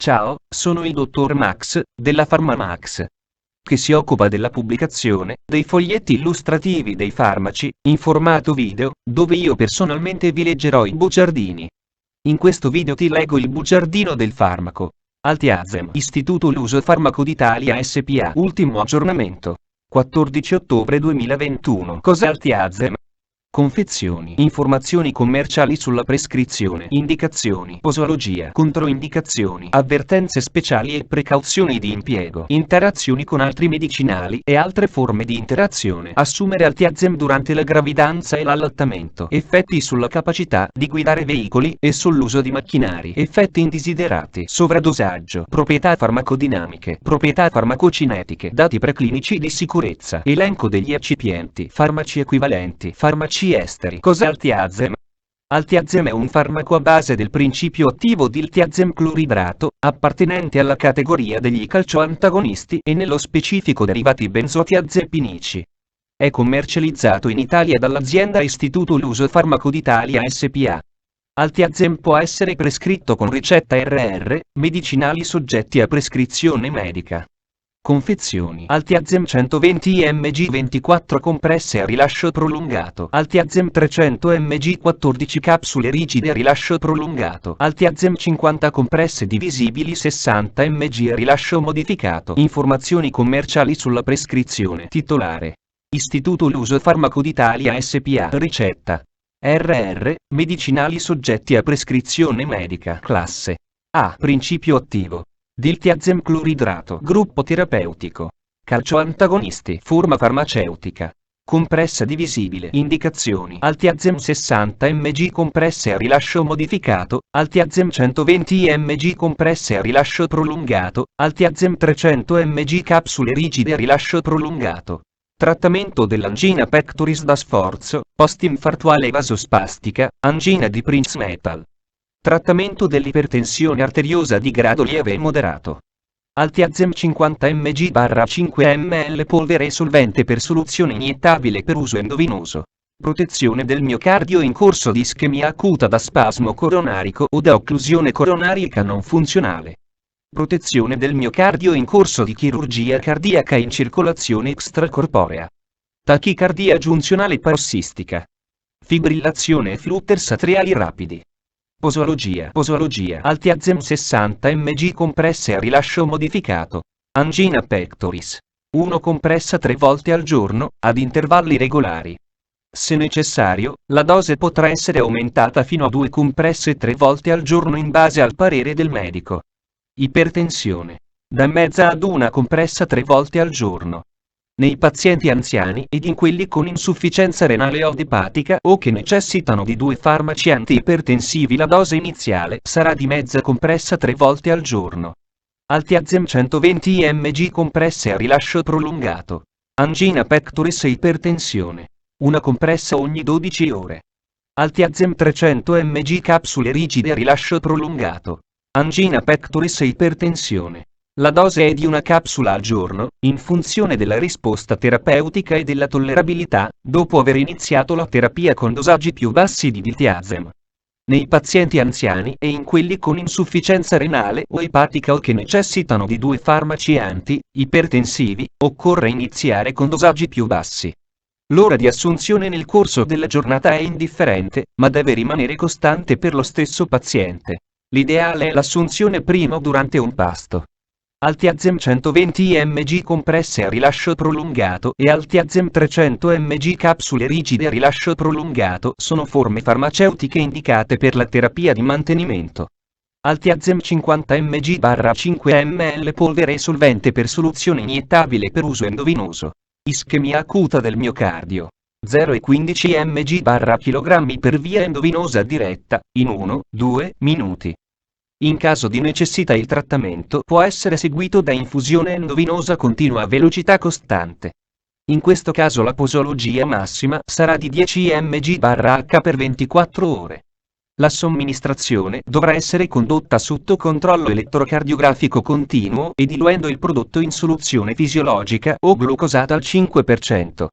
Ciao, sono il dottor Max, della PharmaMax, che si occupa della pubblicazione dei foglietti illustrativi dei farmaci, in formato video, dove io personalmente vi leggerò i bugiardini. In questo video ti leggo il bugiardino del farmaco. Altiazem, Istituto L'Uso Farmaco d'Italia SPA. Ultimo aggiornamento. 14 ottobre 2021. Cos'è Altiazem? Confezioni, informazioni commerciali sulla prescrizione, indicazioni, posologia, controindicazioni, avvertenze speciali e precauzioni di impiego, interazioni con altri medicinali e altre forme di interazione. Assumere Altiazem durante la gravidanza e l'allattamento. Effetti sulla capacità di guidare veicoli e sull'uso di macchinari. Effetti indesiderati. Sovradosaggio. Proprietà farmacodinamiche. Proprietà farmacocinetiche. Dati preclinici di sicurezza. Elenco degli eccipienti. Farmaci equivalenti. Farmaci esteri. Cos'è Altiazem? Altiazem è un farmaco a base del principio attivo di diltiazem cloridrato, appartenente alla categoria degli calcioantagonisti e nello specifico derivati benzodiazepinici. È commercializzato in Italia dall'azienda Istituto L'Uso Farmaco d'Italia SPA. Altiazem può essere prescritto con ricetta RR, medicinali soggetti a prescrizione medica. Confezioni. Altiazem 120 mg 24 compresse a rilascio prolungato. Altiazem 300 mg 14 capsule rigide a rilascio prolungato. Altiazem 50 compresse divisibili 60 mg a rilascio modificato. Informazioni commerciali sulla prescrizione. Titolare: Istituto L'Uso Farmaco d'Italia SPA. Ricetta: RR, medicinali soggetti a prescrizione medica. Classe A. Principio attivo: diltiazem cloridrato. Gruppo terapeutico: calcioantagonisti. Forma farmaceutica: compressa divisibile. Indicazioni: Altiazem 60 mg compresse a rilascio modificato, Altiazem 120 mg compresse a rilascio prolungato, Altiazem 300 mg capsule rigide a rilascio prolungato. Trattamento dell'angina pectoris da sforzo, post-infartuale vasospastica, angina di Prinzmetal. Trattamento dell'ipertensione arteriosa di grado lieve e moderato. Altiazem 50 mg/5 ml polvere solvente per soluzione iniettabile per uso endovenoso. Protezione del miocardio in corso di ischemia acuta da spasmo coronarico o da occlusione coronarica non funzionale. Protezione del miocardio in corso di chirurgia cardiaca in circolazione extracorporea. Tachicardia giunzionale parossistica. Fibrillazione e flutters atriali rapidi. Posologia. Altiazem 60 mg compresse a rilascio modificato. Angina pectoris. 1 compressa 3 volte al giorno, ad intervalli regolari. Se necessario, la dose potrà essere aumentata fino a 2 compresse 3 volte al giorno in base al parere del medico. Ipertensione. Da mezza ad 1 compressa 3 volte al giorno. Nei pazienti anziani ed in quelli con insufficienza renale o epatica o che necessitano di 2 farmaci antiipertensivi la dose iniziale sarà di mezza compressa 3 volte al giorno. Altiazem 120 mg compresse a rilascio prolungato. Angina pectoris e ipertensione. 1 compressa ogni 12 ore. Altiazem 300 mg capsule rigide a rilascio prolungato. Angina pectoris e ipertensione. La dose è di 1 capsula al giorno, in funzione della risposta terapeutica e della tollerabilità, dopo aver iniziato la terapia con dosaggi più bassi di diltiazem. Nei pazienti anziani e in quelli con insufficienza renale o epatica o che necessitano di 2 farmaci anti-ipertensivi, occorre iniziare con dosaggi più bassi. L'ora di assunzione nel corso della giornata è indifferente, ma deve rimanere costante per lo stesso paziente. L'ideale è l'assunzione prima o durante un pasto. Altiazem 120 mg compresse a rilascio prolungato e Altiazem 300 mg capsule rigide a rilascio prolungato sono forme farmaceutiche indicate per la terapia di mantenimento. Altiazem 50 mg/5 ml polvere solvente per soluzione iniettabile per uso endovenoso. Ischemia acuta del miocardio. 0,15 mg/kg per via endovenosa diretta, in 1-2 minuti. In caso di necessità il trattamento può essere seguito da infusione endovenosa continua a velocità costante. In questo caso la posologia massima sarà di 10 mg/h per 24 ore. La somministrazione dovrà essere condotta sotto controllo elettrocardiografico continuo e diluendo il prodotto in soluzione fisiologica o glucosata al 5%.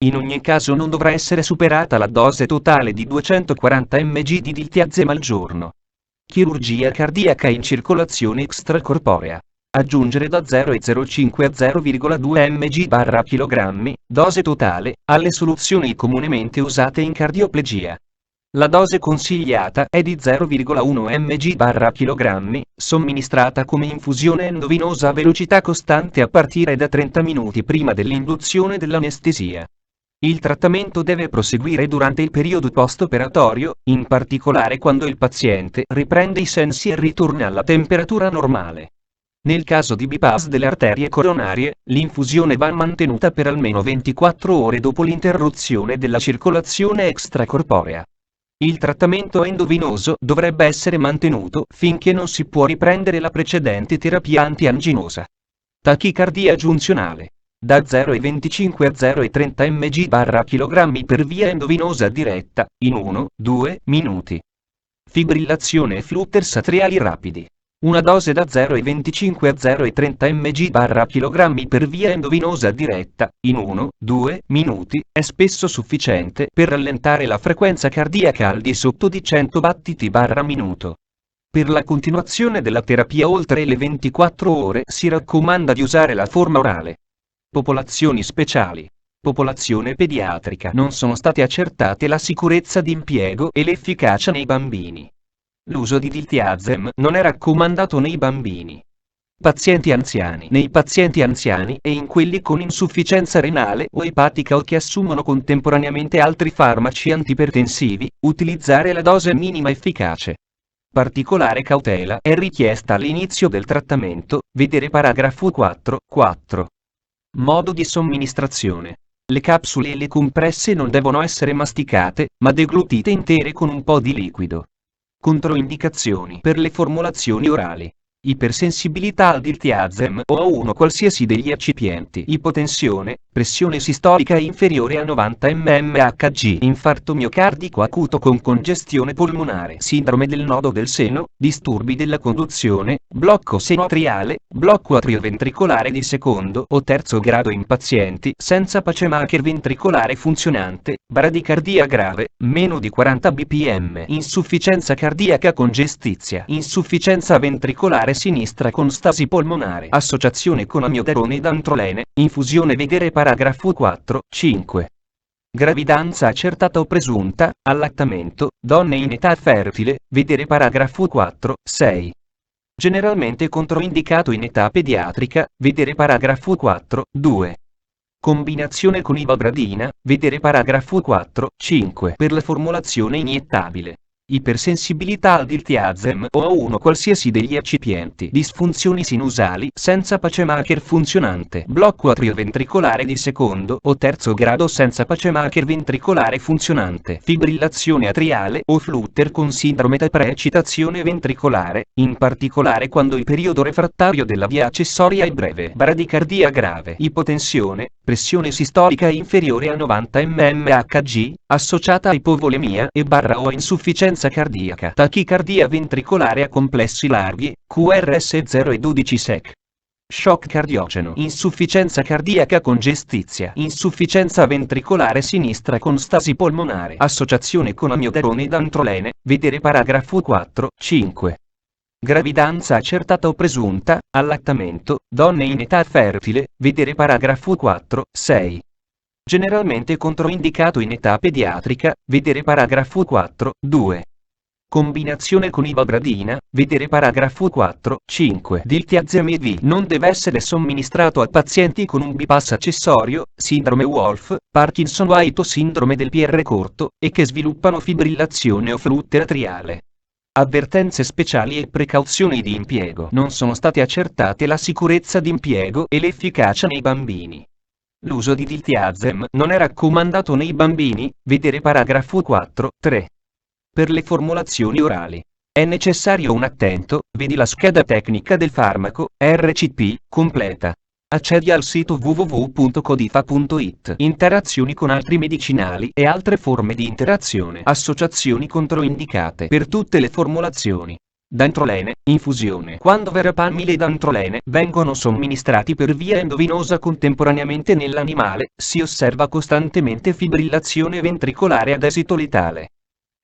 In ogni caso non dovrà essere superata la dose totale di 240 mg di diltiazem al giorno. Chirurgia cardiaca in circolazione extracorporea. Aggiungere da 0,05 a 0,2 mg/kg, dose totale, alle soluzioni comunemente usate in cardioplegia. La dose consigliata è di 0,1 mg/kg, somministrata come infusione endovenosa a velocità costante a partire da 30 minuti prima dell'induzione dell'anestesia. Il trattamento deve proseguire durante il periodo post-operatorio, in particolare quando il paziente riprende i sensi e ritorna alla temperatura normale. Nel caso di bypass delle arterie coronarie, l'infusione va mantenuta per almeno 24 ore dopo l'interruzione della circolazione extracorporea. Il trattamento endovenoso dovrebbe essere mantenuto finché non si può riprendere la precedente terapia antianginosa. Tachicardia giunzionale. Da 0,25 a 0,30 mg/kg per via endovenosa diretta, in 1-2 minuti. Fibrillazione e flutters atriali rapidi. Una dose da 0,25 a 0,30 mg/kg per via endovenosa diretta, in 1-2 minuti, è spesso sufficiente per rallentare la frequenza cardiaca al di sotto di 100 battiti/minuto. Per la continuazione della terapia oltre le 24 ore si raccomanda di usare la forma orale. Popolazioni speciali. Popolazione pediatrica. Non sono state accertate la sicurezza di impiego e l'efficacia nei bambini. L'uso di diltiazem non è raccomandato nei bambini. Pazienti anziani. Nei pazienti anziani e in quelli con insufficienza renale o epatica o che assumono contemporaneamente altri farmaci antipertensivi, utilizzare la dose minima efficace. Particolare cautela è richiesta all'inizio del trattamento, vedere paragrafo 4.4. Modo di somministrazione. Le capsule e le compresse non devono essere masticate, ma deglutite intere con un po' di liquido. Controindicazioni per le formulazioni orali. Ipersensibilità al diltiazem o a uno qualsiasi degli eccipienti. Ipotensione, pressione sistolica inferiore a 90 mmHg. Infarto miocardico acuto con congestione polmonare. Sindrome del nodo del seno, disturbi della conduzione, blocco seno-atriale, blocco atrioventricolare di secondo o terzo grado in pazienti senza pacemaker ventricolare funzionante, bradicardia grave, meno di 40 bpm. Insufficienza cardiaca congestizia. Insufficienza ventricolare sinistra con stasi polmonare. Associazione con amiodarone ed antrolene. Infusione vedere paragrafo 4.5. Gravidanza accertata o presunta, allattamento, donne in età fertile, vedere paragrafo 4.6. Generalmente controindicato in età pediatrica, vedere paragrafo 4.2. Combinazione con ivabradina, vedere paragrafo 4.5. Per la formulazione iniettabile. Ipersensibilità al diltiazem o a uno qualsiasi degli eccipienti. Disfunzioni sinusali senza pacemaker funzionante. Blocco atrioventricolare di secondo o terzo grado senza pacemaker ventricolare funzionante. Fibrillazione atriale o flutter con sindrome da preeccitazione ventricolare, in particolare quando il periodo refrattario della via accessoria è breve. Bradicardia grave. Ipotensione, pressione sistolica inferiore a 90 mmHg, associata a ipovolemia o a insufficienza cardiaca. Tachicardia ventricolare a complessi larghi, QRS 0 e 12 sec. Shock cardiogeno. Insufficienza cardiaca congestizia. Insufficienza ventricolare sinistra con stasi polmonare. Associazione con amiodarone ed antrolene, vedere paragrafo 4.5. Gravidanza accertata o presunta, allattamento, donne in età fertile, vedere paragrafo 4.6. Generalmente controindicato in età pediatrica, vedere paragrafo 4.2. Combinazione con ivabradina, vedere paragrafo 4.5. Diltiazem IV non deve essere somministrato a pazienti con un bypass accessorio, sindrome Wolf, Parkinson-White o sindrome del PR corto, e che sviluppano fibrillazione o flutter atriale. Avvertenze speciali e precauzioni di impiego. Non sono state accertate la sicurezza di impiego e l'efficacia nei bambini. L'uso di diltiazem non è raccomandato nei bambini, vedere paragrafo 4.3. Per le formulazioni orali. È necessario un attento, vedi la scheda tecnica del farmaco, RCP, completa. Accedi al sito www.codifa.it. Interazioni con altri medicinali e altre forme di interazione. Associazioni controindicate per tutte le formulazioni. Dantrolene, infusione. Quando verapamile ed antrolene vengono somministrati per via endovenosa contemporaneamente nell'animale, si osserva costantemente fibrillazione ventricolare ad esito letale.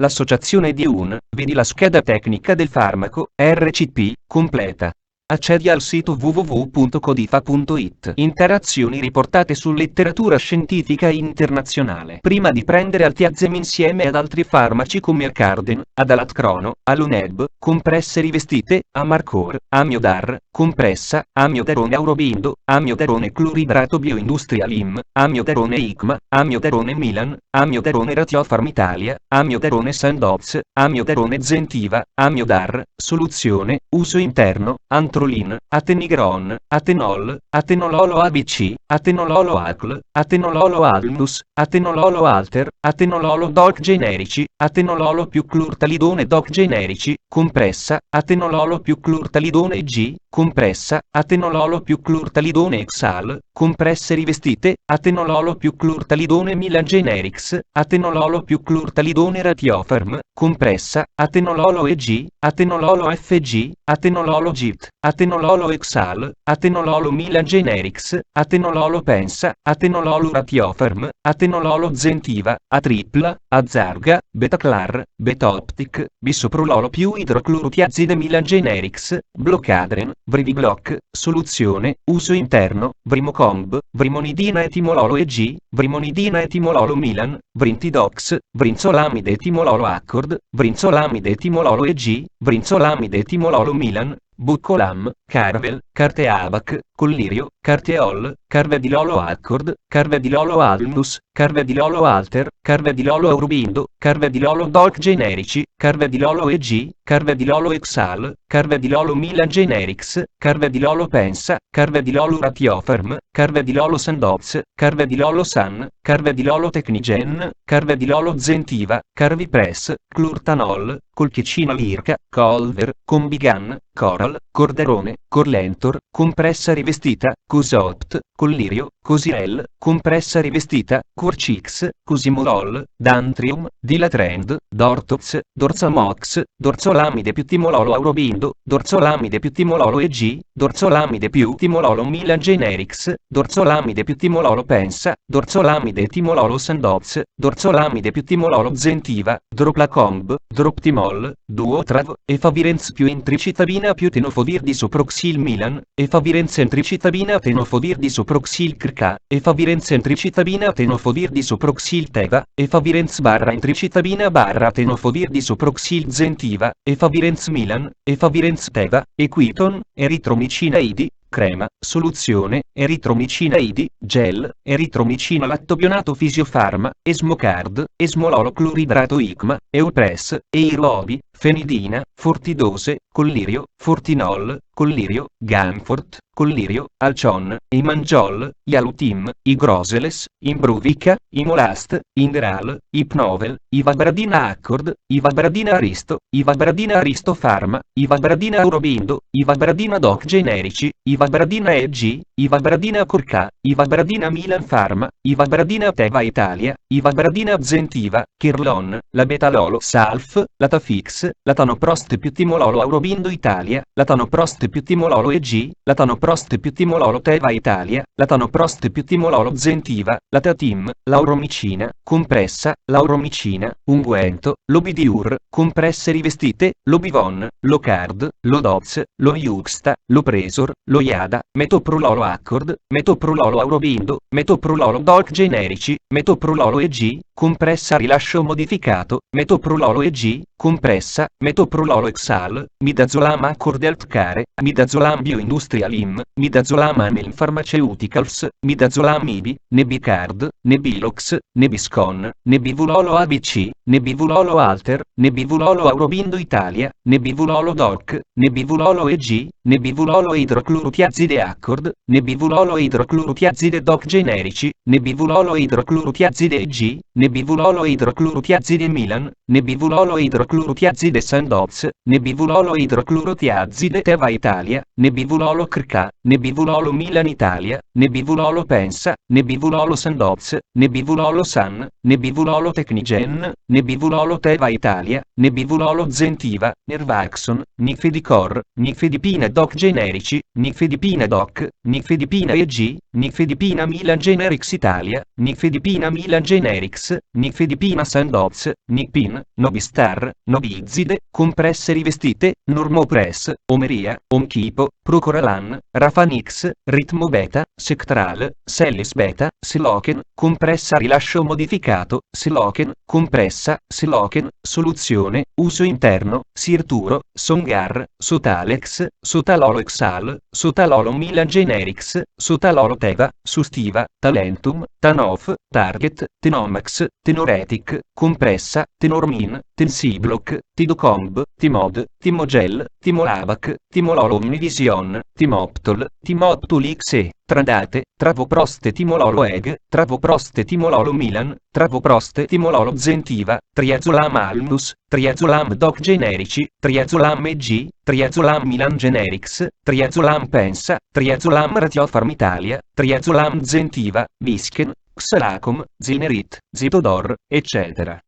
L'associazione di vedi la scheda tecnica del farmaco, RCP, completa. Accedi al sito www.codifa.it. Interazioni riportate su letteratura scientifica internazionale. Prima di prendere Altiazem insieme ad altri farmaci come Arcarden, Adalat-Crono, Aluneb, compresse rivestite, Amarcor, Amiodar, compressa, Amiodarone Aurobindo, Amiodarone Cloridrato Bioindustrial IM, Amiodarone ICMA, Amiodarone Milan, Amiodarone Ratiofarm Italia, Amiodarone Sandoz, Amiodarone Zentiva, Amiodar, soluzione, uso interno, Antrolin, Atenigron, Atenol, Atenololo ABC, Atenololo Acl, Atenololo Almus, Atenololo Alter, Atenololo DOC generici, Atenololo più Clurtalidone DOC generici, compressa, Atenololo più Clurtalidone G, compressa, Atenololo più Clurtalidone Exal, compresse rivestite, Atenololo più Clurtalidone Milan Generics, Atenololo più Clurtalidone Ratiofarm, compressa, Atenololo EG, Atenololo FG, Atenololo GIT, Atenololo Exal, Atenololo Milan Generics, Atenololo Pensa, Atenololo Ratiofarm, Atenololo Zentiva, Atripla, Azarga, Betaclar, Betoptic, Bisoprololo più idroclorotiazide Milan Generics, Bloccadren, Vrivibloc, soluzione, uso interno, Vrimocomb, Vrimonidina etimololo EG, Vrimonidina etimololo Milan, Vrintidox, Vrinzolamide etimololo Accord, Vrinzolamide etimololo EG, Vrinzolamide etimololo Milan, Buccolam, Carvel, Carteavac, Collirio, Carteol, Carvedilolo Accord, Carvedilolo Almus, Carvedilolo Alter, Carvedilolo Aurobindo, Carvedilolo DOC generici, Carvedilolo EG, Carvedilolo Exal, Carvedilolo Milan Generics, Carvedilolo Pensa, Carvedilolo Ratiofarm, Carvedilolo Sandoz, Carvedilolo San, Carvedilolo Technigen, Carvedilolo Zentiva, Carvipress, Clurtanol, Colchicina Lirca, Colver, Combigan, Coral, Corderone, Corlentor, compressa rivestita, Cosopt, Collirio, Cosirel, compressa rivestita, Corcix, Cosimolol, Dantrium, Dilatrend, Dortox, Dorsamox, Dorzolamide più Timololo Aurobindo, Dorzolamide più Timololo EG, Dorzolamide più Timololo Milan Generics, Dorzolamide più Timololo Pensa, Dorzolamide Timololo Sandoz, Dorzolamide più Timololo Zentiva, Droplacomb, Droptimol, Duotrav, Efavirenz più intricitabina più tenofovir di soproxil Milan, Efavirenz entricitabina tenofovir di soproxil Crk, Efavirenz entricitabina tenofovir di soproxil Teva, Efavirenz barra intricitabina barra tenofovir di soproxil Zentiva, Efavirenz Milan, Efavirenz Teva, Equiton, Eritromicina ID, crema, soluzione, eritromicina ID, gel, eritromicina lattobionato fisiofarma, esmocard, esmololo cloridrato ICMA, Eupress, Eirobi, fenidina, fortidose, collirio, fortinol, collirio, Gamfort, collirio, Alcion, Imangiol, Ialutim, Igroseles, Imbruvica, Imolast, Inderal, Ipnovel, Ivabradina Accord, Ivabradina Aristo, Ivabradina Aristo Pharma, Ivabradina Aurobindo, Ivabradina Doc generici, Ivabradina EG, Ivabradina Corca, Ivabradina Milan Pharma, Ivabradina Teva Italia, Ivabradina Zentiva, Kirlon, la Betalolo Salf, Latafix, Latanoprost più Timololo Aurobindo Italia, Latanoprost più Timololo EG, Latanoprost più Timololo Teva Italia, Latanoprost più Timololo Zentiva, Latatim, Lauromicina, compressa, Lauromicina, unguento, Lobidiur, compresse rivestite, Lobivon, Locard, Lodoz, Loiuxta, Lopresor, Loiada, Metoprololo Accord, Metoprololo Aurobindo, Metoprololo Doc generici, Metoprololo EG, compressa rilascio modificato, Metoprololo EG, compressa, Metoprololo Exal, Midazolam Accord Healthcare, Midazolam Bioindustrial IM, Midazolam Amylin Pharmaceuticals, Midazolam IBI, Nebicard, Nebilox, Nebiscon, Nebivulolo ABC, Nebivulolo Alter, Nebivulolo Aurobindo Italia, Nebivulolo DOC, Nebivulolo EG, Nebivulolo idroclorotiazide Accord, Nebivulolo idroclorotiazide DOC generici, Nebivulolo idroclorotiazide EG, Nebivulolo idroclorotiazide Milan, Nebivulolo idroclorotiazide tiazide Sandoz, Nebivulolo idroclorotiazide Teva Italia, Nebivulolo Crca, Nebivulolo Milan Italia, Nebivulolo Pensa, Nebivulolo Sandoz, Nebivulolo San, Nebivulolo Technigen, Nebivulolo Teva Italia, Nebivulolo Zentiva, Nervaxon, Nifedicor, Nifedipina Doc Generici, Nifedipina Doc, Nifedipina EG, Nifedipina Milan Generics Italia, Nifedipina Milan Generics, Nifedipina Sandoz, Nipin, Nobistar, Nobizide, compresse rivestite, Normopress, Omeria, Omchipo, Procoralan, Rafanix, Ritmo Beta, Sectral, Sellis Beta, Seloken, compressa a rilascio modificato, Seloken, compressa, Seloken, soluzione, uso interno, Sirturo, Songar, Sotalex, Sotalolo Exal, Sotalolo Milan Generics, Sotalolo Teva, Sustiva, Talentum, Tanof, Target, Tenomax, Tenoretic, compressa, Tenormin, Tensiblock, Tidocomb, Timod, Timogel, Timolabac, Timololo Omnivision, Timoptol, Timoptol XE, Tradate, Travoproste Timololo Egg, Travoproste Timololo Milan, Travoproste Timololo Zentiva, Triazolam Almus, Triazolam Doc Generici, Triazolam EG, Triazolam Milan Generics, Triazolam Pensa, Triazolam Ratiofarm Italia, Triazolam Zentiva, Bisken, Xalacom, Zinerit, Zitodor, eccetera.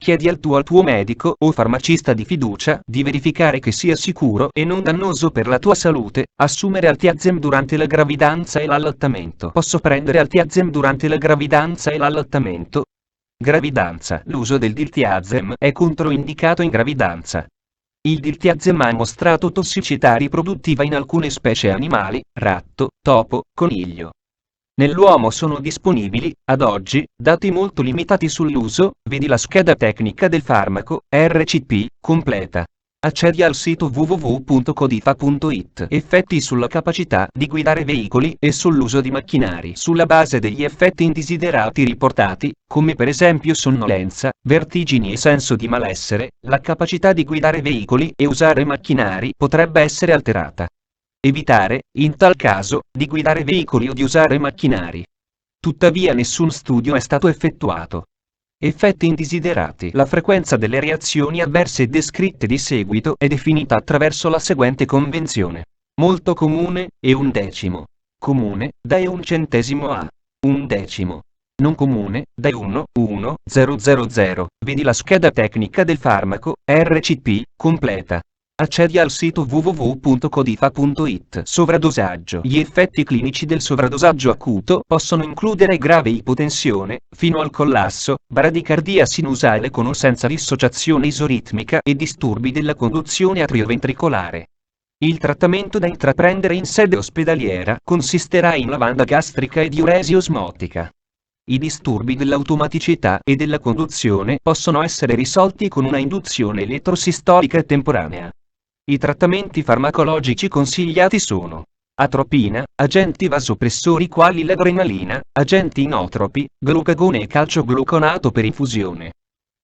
Chiedi al tuo medico o farmacista di fiducia di verificare che sia sicuro e non dannoso per la tua salute assumere Altiazem durante la gravidanza e l'allattamento. Posso prendere Altiazem durante la gravidanza e l'allattamento? Gravidanza. L'uso del Diltiazem è controindicato in gravidanza. Il Diltiazem ha mostrato tossicità riproduttiva in alcune specie animali, ratto, topo, coniglio. Nell'uomo sono disponibili, ad oggi, dati molto limitati sull'uso, vedi la scheda tecnica del farmaco, RCP, completa. Accedi al sito www.codifa.it. Effetti sulla capacità di guidare veicoli e sull'uso di macchinari. Sulla base degli effetti indesiderati riportati, come per esempio sonnolenza, vertigini e senso di malessere, la capacità di guidare veicoli e usare macchinari potrebbe essere alterata. Evitare, in tal caso, di guidare veicoli o di usare macchinari. Tuttavia nessun studio è stato effettuato. Effetti indesiderati. La frequenza delle reazioni avverse descritte di seguito è definita attraverso la seguente convenzione. Molto comune, e 1/10. Comune, da e 1/100 a 1/10. Non comune, da 1,000. Vedi la scheda tecnica del farmaco, RCP, completa. Accedi al sito www.codifa.it. Sovradosaggio. Gli effetti clinici del sovradosaggio acuto possono includere grave ipotensione, fino al collasso, bradicardia sinusale con o senza dissociazione isoritmica e disturbi della conduzione atrioventricolare. Il trattamento da intraprendere in sede ospedaliera consisterà in lavanda gastrica e diuresi osmotica. I disturbi dell'automaticità e della conduzione possono essere risolti con una induzione elettrosistolica temporanea. I trattamenti farmacologici consigliati sono atropina, agenti vasopressori quali l'adrenalina, agenti inotropi, glucagone e calciogluconato per infusione.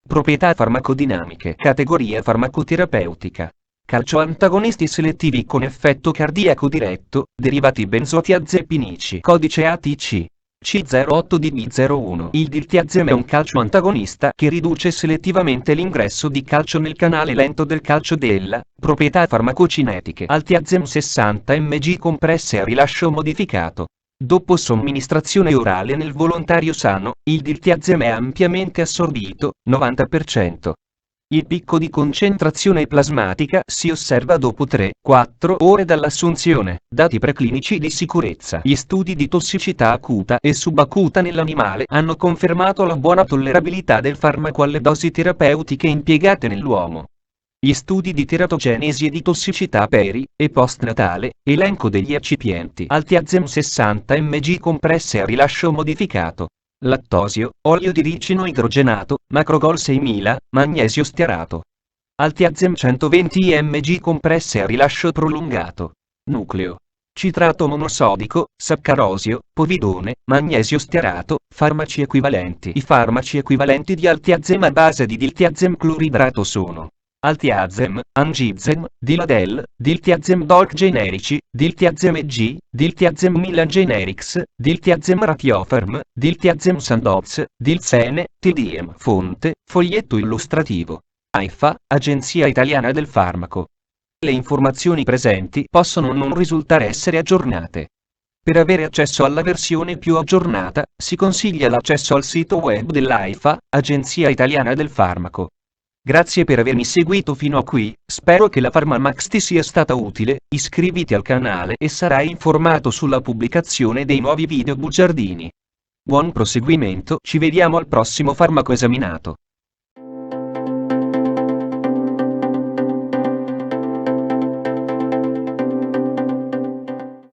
Proprietà farmacodinamiche. Categoria farmacoterapeutica. Calcioantagonisti selettivi con effetto cardiaco diretto, derivati benzotiazepinici. Codice ATC. C08DB01. Il Diltiazem è un calcioantagonista che riduce selettivamente l'ingresso di calcio nel canale lento del calcio della. Proprietà farmacocinetiche. Altiazem 60 mg compresse a rilascio modificato. Dopo somministrazione orale nel volontario sano, il Diltiazem è ampiamente assorbito, 90%. Il picco di concentrazione plasmatica si osserva dopo 3-4 ore dall'assunzione. Dati preclinici di sicurezza. Gli studi di tossicità acuta e subacuta nell'animale hanno confermato la buona tollerabilità del farmaco alle dosi terapeutiche impiegate nell'uomo. Gli studi di teratogenesi e di tossicità peri e postnatale, elenco degli eccipienti. Altiazem 60 mg compresse a rilascio modificato. Lattosio, olio di ricino idrogenato, Macrogol 6000, magnesio stearato. Altiazem 120 mg compresse a rilascio prolungato. Nucleo. Citrato monosodico, saccarosio, povidone, magnesio stearato, farmaci equivalenti. I farmaci equivalenti di Altiazem a base di diltiazem cloridrato sono Altiazem, Angizem, Diladel, Diltiazem Doc Generici, Diltiazem EG, Diltiazem Milan Generics, Diltiazem Ratiofarm, Diltiazem Sandoz, Dilzene, TDM. Fonte, foglietto illustrativo. AIFA, Agenzia Italiana del Farmaco. Le informazioni presenti possono non risultare essere aggiornate. Per avere accesso alla versione più aggiornata, si consiglia l'accesso al sito web dell'AIFA, Agenzia Italiana del Farmaco. Grazie per avermi seguito fino a qui, spero che la PharmaMax ti sia stata utile, iscriviti al canale e sarai informato sulla pubblicazione dei nuovi video bugiardini. Buon proseguimento, ci vediamo al prossimo farmaco esaminato.